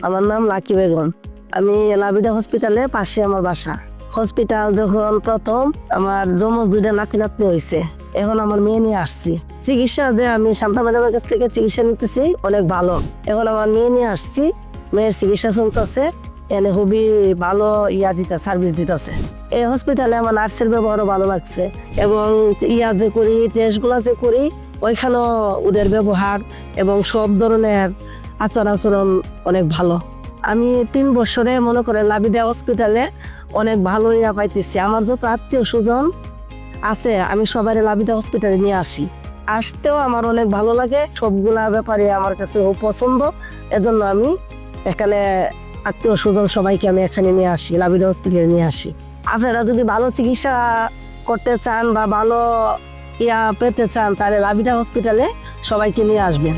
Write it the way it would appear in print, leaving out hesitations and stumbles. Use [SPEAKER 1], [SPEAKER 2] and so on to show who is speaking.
[SPEAKER 1] আমার নাম লাকি বেগম। আমি লাবিদা হসপিটালে পাশে আমার বাসা। হসপিটাল যখন প্রথম আমার যমজ 2টা নাতি নাতনি হয়েছে, এখন আমার মেয়ে নিয়ে আসছি। চিকিৎসা যে আমি শান্তা ম্যাডামের কাছ থেকে চিকিৎসা নিতেছি অনেক ভালো। এখন আমার মেয়ে নিয়ে আসছি, মেয়ের চিকিৎসা চলতেছে, এনে খুবই ভালো সার্ভিস দিতেছে। এই হসপিটালে আমার নার্সের ব্যবহারও ভালো লাগছে এবং যে করি টেস্টগুলো যে করি ওইখানেও ওদের ব্যবহার এবং সব ধরনের আচরণ অনেক ভালো। আমি 3 বছরে মনে করেন লাবিদা হসপিটালে অনেক ভালো পাইতেছি। আমার যত আত্মীয় স্বজন আছে আমি সবাই লাবিদা হসপিটালে নিয়ে আসি। আসতেও আমার অনেক ভালো লাগে, সবগুলা ব্যাপারে আমার কাছে খুব পছন্দ। এজন্য আমি এখানে আত্মীয় স্বজন সবাইকে আমি এখানে নিয়ে আসি, লাবিদা হসপিটালে নিয়ে আসি। আপনারা যদি ভালো চিকিৎসা করতে চান বা ভালো পেতে চান তাহলে লাবিদা হসপিটালে সবাইকে নিয়ে আসবেন।